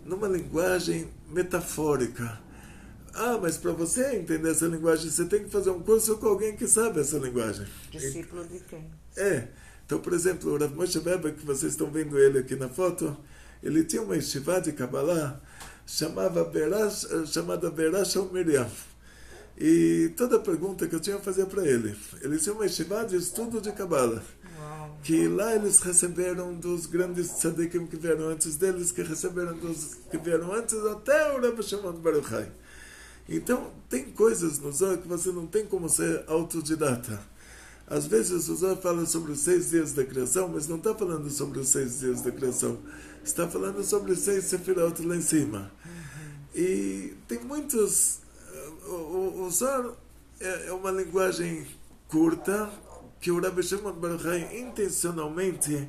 Speaker 3: numa linguagem metafórica. Mas para você entender essa linguagem, você tem que fazer um curso com alguém que sabe essa linguagem.
Speaker 1: Discípulo de quem?
Speaker 3: Então, por exemplo, o Rav Moshe Weber, que vocês estão vendo ele aqui na foto, ele tinha uma yeshiva de Kabbalah chamada Berash Miriam. E toda pergunta que eu tinha a fazer para ele, eles tinham uma yeshiva de estudo de Kabbalah. Que lá eles receberam dos grandes tzadikim que vieram antes deles, que receberam dos que vieram antes, até o Rabbi Shimon Bar Yochai. Então, tem coisas no Zohar que você não tem como ser autodidata. Às vezes o Zohar fala sobre os 6 dias da criação, mas não está falando sobre os 6 dias da criação. Está falando sobre os 6 sefirot lá em cima. E tem muitos... O Zohar é uma linguagem curta, que o Rabbi Shimon Bar Yochai intencionalmente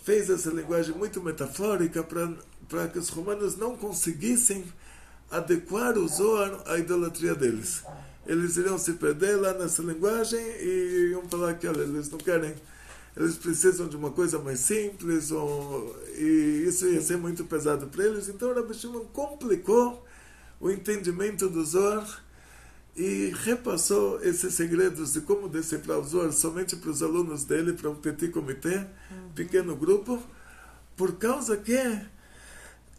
Speaker 3: fez essa linguagem muito metafórica para que os romanos não conseguissem adequar o Zohar à idolatria deles. Eles iriam se perder lá nessa linguagem e iam falar que, olha, eles não querem, eles precisam de uma coisa mais simples, e isso ia ser muito pesado para eles. Então o Rabbi Shimon complicou o entendimento do Zohar e repassou esses segredos de como decifrar o Zohar somente para os alunos dele, para um petit comitê, pequeno grupo, por causa que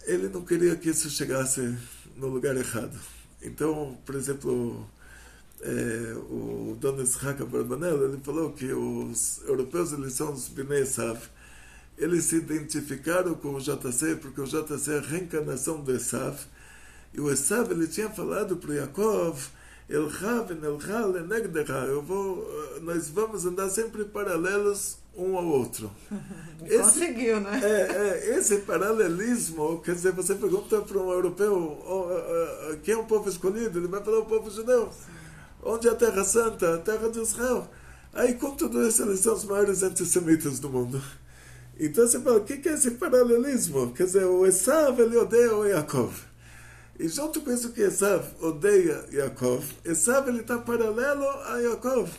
Speaker 3: ele não queria que isso chegasse no lugar errado. Então, por exemplo, o Don Yitzhak Abarbanel, ele falou que os europeus, eles são os Bnei Esav. Eles se identificaram com o JC porque o JC é a reencarnação do Esav. E o Esav, ele tinha falado para Yaakov, nós vamos andar sempre paralelos um ao outro.
Speaker 1: Conseguiu, né?
Speaker 3: Esse paralelismo, quer dizer, você pergunta para um europeu quem é o povo escolhido, ele vai falar o povo judeu. Onde é a Terra Santa? A Terra de Israel. Aí, com tudo isso, eles são os maiores antissemitas do mundo. Então você fala, o que é esse paralelismo? Quer dizer, o Esav, ele odeia o Yaakov. E junto com isso que Esav odeia Yaakov, Esav, ele está paralelo a Yaakov.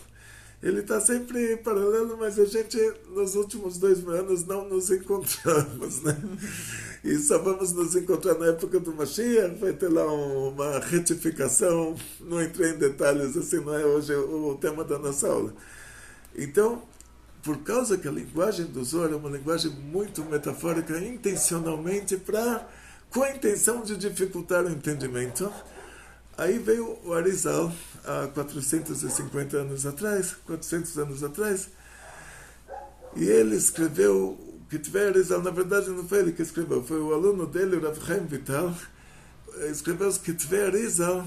Speaker 3: Ele está sempre paralelo, mas a gente, nos últimos 2000 anos, não nos encontramos, né? E só vamos nos encontrar na época do Mashiach, vai ter lá uma retificação, não entrei em detalhes, assim, não é hoje o tema da nossa aula. Então, por causa que a linguagem do Zohar é uma linguagem muito metafórica, intencionalmente, com a intenção de dificultar o entendimento, aí veio o Arizal, há 450 anos atrás, 400 anos atrás, e ele escreveu Ketuvei Arizal. Na verdade não foi ele que escreveu, foi o aluno dele, o Rav Chaim Vital, escreveu os Ketuvei Arizal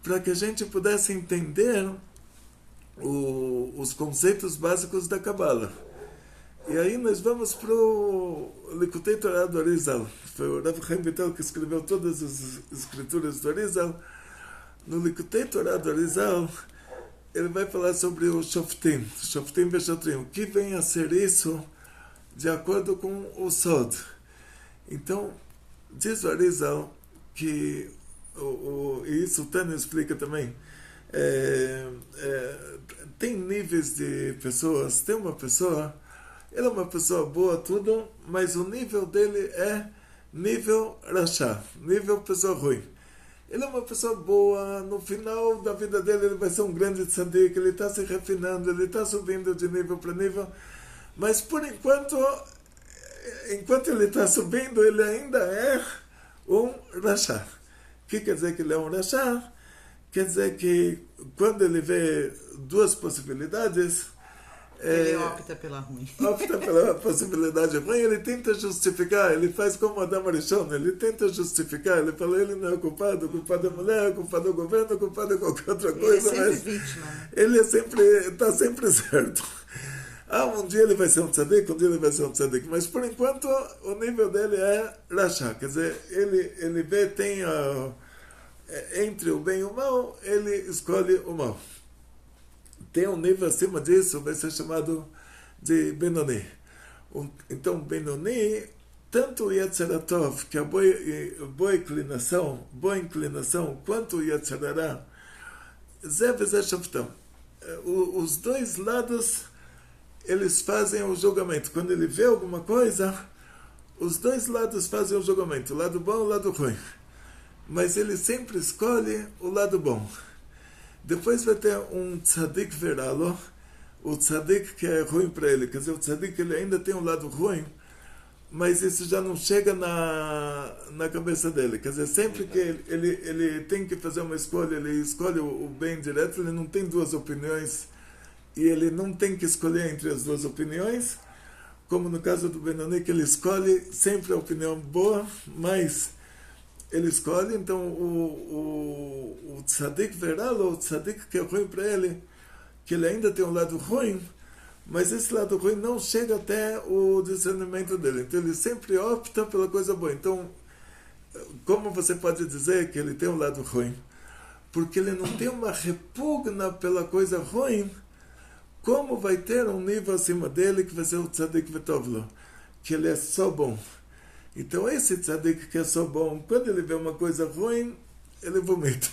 Speaker 3: para que a gente pudesse entender os conceitos básicos da Kabbalah. E aí nós vamos para o Likutei Torah do Arizal. Foi o Rav Chaim Vital que escreveu todas as escrituras do Arizal. No Likutei Torah do Arizal, ele vai falar sobre o Shoftim Veshotrim, o que vem a ser isso de acordo com o Sod. Então, diz o Arizal que, e isso o Tânia explica também, tem níveis de pessoas. Tem uma pessoa, ele é uma pessoa boa, tudo, mas o nível dele é nível Rasha, nível pessoa ruim. Ele é uma pessoa boa, no final da vida dele ele vai ser um grande tzadik, ele está se refinando, ele está subindo de nível para nível, mas por enquanto ele está subindo, ele ainda é um Rasha. O que quer dizer que ele é um Rasha? Quer dizer que quando ele vê duas possibilidades,
Speaker 1: ele opta pela ruim.
Speaker 3: Opta pela possibilidade ruim, ele tenta justificar, ele faz como Adam Arishon, ele tenta justificar, ele fala, ele não é culpado é mulher, culpado é o governo, culpado é qualquer outra coisa,
Speaker 1: ele é
Speaker 3: mas
Speaker 1: sempre vítima.
Speaker 3: Ele está sempre certo. Um dia ele vai ser um tzadik, um dia ele vai ser um tzadik, mas por enquanto o nível dele é Rasha, quer dizer, ele vê, tem entre o bem e o mal, ele escolhe o mal. Tem um nível acima disso, vai ser chamado de Benoni. Então, Benoni tanto o Yetzeratov, que é a boa inclinação, quanto o Yetzerará, os dois lados, eles fazem o julgamento. Quando ele vê alguma coisa, os dois lados fazem o julgamento, o lado bom e o lado ruim. Mas ele sempre escolhe o lado bom. Depois vai ter um tzadik veralo, o tzadik que é ruim para ele. Quer dizer, o tzadik ele ainda tem um lado ruim, mas isso já não chega na cabeça dele. Quer dizer, sempre que ele tem que fazer uma escolha, ele escolhe o bem direto, ele não tem duas opiniões, e ele não tem que escolher entre as duas opiniões, como no caso do Benoni, que ele escolhe sempre a opinião boa, mas ele escolhe, então o tzadik veralo, o tzadik que é ruim para ele, que ele ainda tem um lado ruim, mas esse lado ruim não chega até o discernimento dele. Então ele sempre opta pela coisa boa. Então, como você pode dizer que ele tem um lado ruim? Porque ele não tem uma repugna pela coisa ruim, como vai ter um nível acima dele que vai ser o tzadik vetovlo, que ele é só bom. Então esse tzadik que é só bom, quando ele vê uma coisa ruim, ele vomita.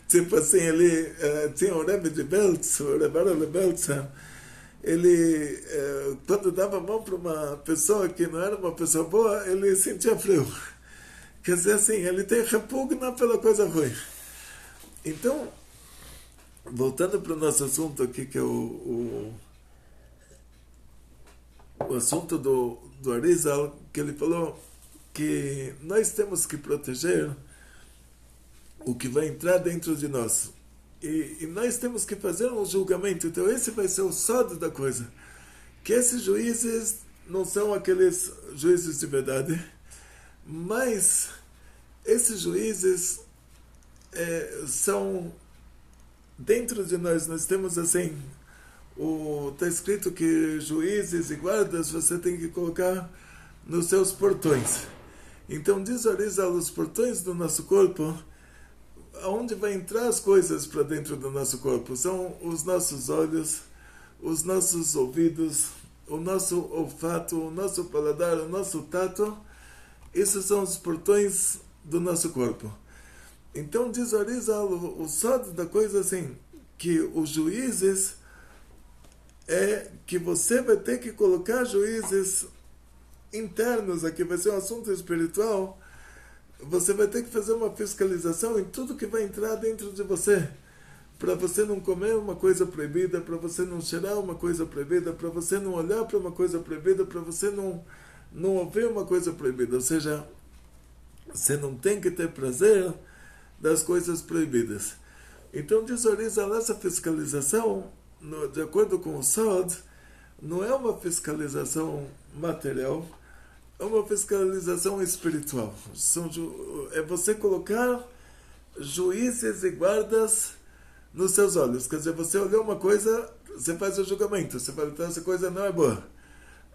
Speaker 3: Tipo assim, ele tinha o Rebbe de Beltz, o Rebbe de Beltz, ele, quando dava a mão para uma pessoa que não era uma pessoa boa, ele sentia frio. Quer dizer assim, ele tem repugna pela coisa ruim. Então, voltando para o nosso assunto aqui, que é o assunto do Arizal, que ele falou que nós temos que proteger o que vai entrar dentro de nós. E nós temos que fazer um julgamento. Então esse vai ser o sódio da coisa. Que esses juízes não são aqueles juízes de verdade, mas esses juízes são dentro de nós. Nós temos assim, está escrito que juízes e guardas você tem que colocar nos seus portões. Então diz Arizal, os portões do nosso corpo, aonde vai entrar as coisas para dentro do nosso corpo, são os nossos olhos, os nossos ouvidos, o nosso olfato, o nosso paladar, o nosso tato. Esses são os portões do nosso corpo. Então diz Arizal, o sódio da coisa assim, que os juízes que você vai ter que colocar juízes internos, aqui vai ser um assunto espiritual. Você vai ter que fazer uma fiscalização em tudo que vai entrar dentro de você, para você não comer uma coisa proibida, para você não cheirar uma coisa proibida, para você não olhar para uma coisa proibida, para você não ouvir uma coisa proibida. Ou seja, você não tem que ter prazer das coisas proibidas. Então diz Arizal, essa fiscalização, de acordo com o Sod, não é uma fiscalização material, é uma fiscalização espiritual. É você colocar juízes e guardas nos seus olhos. Quer dizer, você olhou uma coisa, você faz o julgamento. Você fala, então essa coisa não é boa.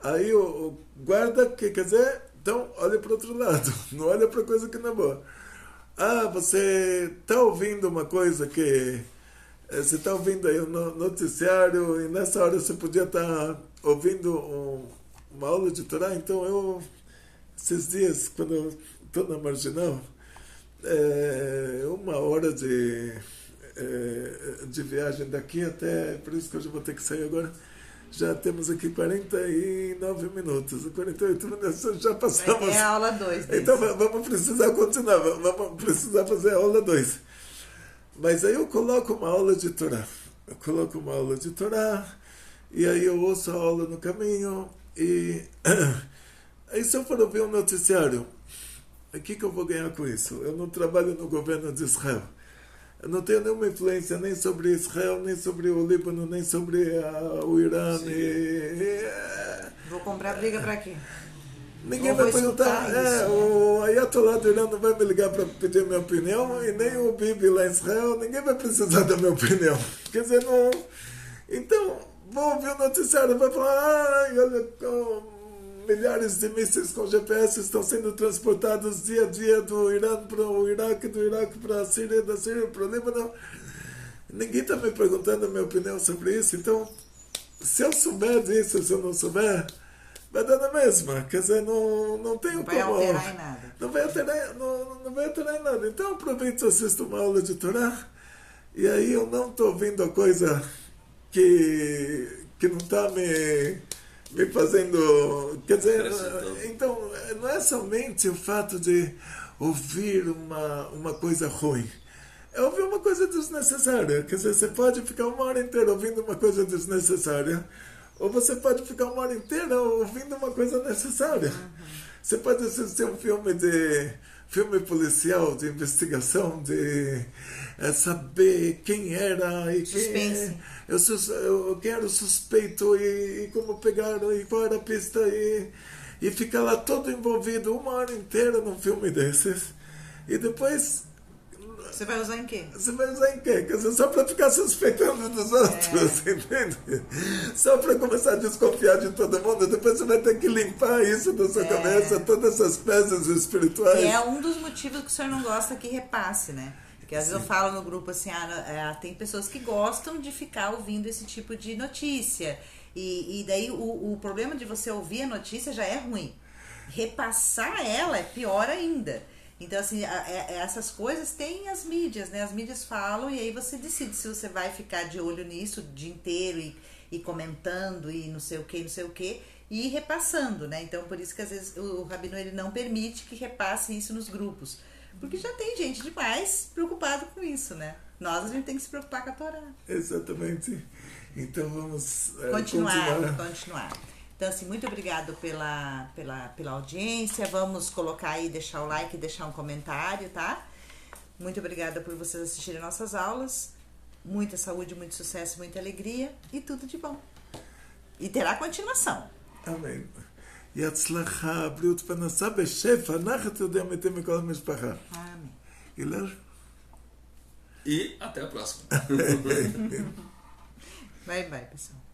Speaker 3: Aí o guarda, que quer dizer, então olha para o outro lado. Não olha para coisa que não é boa. Você está ouvindo uma coisa que... Você está ouvindo aí um noticiário e nessa hora você podia estar ouvindo uma aula de Torá. Então esses dias, quando eu estou na Marginal, 1 hora de viagem daqui até, por isso que eu já vou ter que sair agora, já temos aqui 49 minutos, 48 minutos, já passamos.
Speaker 1: É a aula 2.
Speaker 3: Então vamos precisar continuar, vamos precisar fazer a aula 2. Mas aí eu coloco uma aula de Torá. E aí eu ouço a aula no caminho. E aí se eu for ouvir um noticiário, o que eu vou ganhar com isso? Eu não trabalho no governo de Israel. Eu não tenho nenhuma influência nem sobre Israel, nem sobre o Líbano, nem sobre o Irã.
Speaker 1: Vou comprar briga para quê?
Speaker 3: Ninguém vai perguntar, o Ayatollah do Irã não vai me ligar para pedir minha opinião, e nem o Bibi lá em Israel, ninguém vai precisar da minha opinião. Quer dizer, não... Então, vou ouvir o noticiário, vai falar, olha, milhares de mísseis com GPS estão sendo transportados dia a dia do Irã para o Iraque, do Iraque para a Síria, da Síria para o Líbano. Ninguém está me perguntando a minha opinião sobre isso. Então, se eu souber disso, se eu não souber, vai dar na mesma. Quer dizer, não tem
Speaker 1: Não
Speaker 3: como...
Speaker 1: vai alterar em nada.
Speaker 3: Não vai alterar em nada. Então aproveito e assisto uma aula de Torá, e aí eu não estou ouvindo a coisa que não está me fazendo... Quer dizer, então, não é somente o fato de ouvir uma coisa ruim. É ouvir uma coisa desnecessária. Quer dizer, você pode ficar uma hora inteira ouvindo uma coisa desnecessária, ou você pode ficar uma hora inteira ouvindo uma coisa necessária. Você pode assistir um filme policial, de investigação, de saber quem era e quem era o suspeito e como pegaram e qual era a pista e ficar lá todo envolvido uma hora inteira num filme desses. E depois...
Speaker 1: Você vai usar em quê?
Speaker 3: Você vai usar em quê? Quer dizer, só para ficar suspeitando dos outros, entende? Só para começar a desconfiar de todo mundo. Depois você vai ter que limpar isso da sua cabeça, todas essas peças espirituais.
Speaker 1: E é um dos motivos que o senhor não gosta que repasse, né? Porque às vezes eu falo no grupo assim, tem pessoas que gostam de ficar ouvindo esse tipo de notícia. E daí o problema de você ouvir a notícia já é ruim. Repassar ela é pior ainda. Então, assim, essas coisas tem as mídias, né? As mídias falam e aí você decide se você vai ficar de olho nisso o dia inteiro e comentando e não sei o que, e ir repassando, né? Então, por isso que às vezes o Rabino ele não permite que repasse isso nos grupos. Porque já tem gente demais preocupada com isso, né? Nós, a gente tem que se preocupar com a Torá.
Speaker 3: Exatamente. Então, vamos
Speaker 1: continuar. Então, assim, muito obrigado pela audiência. Vamos colocar aí, deixar o like, deixar um comentário, tá? Muito obrigada por vocês assistirem nossas aulas. Muita saúde, muito sucesso, muita alegria e tudo de bom. E terá continuação.
Speaker 3: Amém. יצלחה, בריאות פרנסה בשפע, נחת יודע מתי מכל המשפחה.
Speaker 1: Amém.
Speaker 3: הלל?
Speaker 2: E até a próxima.
Speaker 1: Bye, bye, pessoal.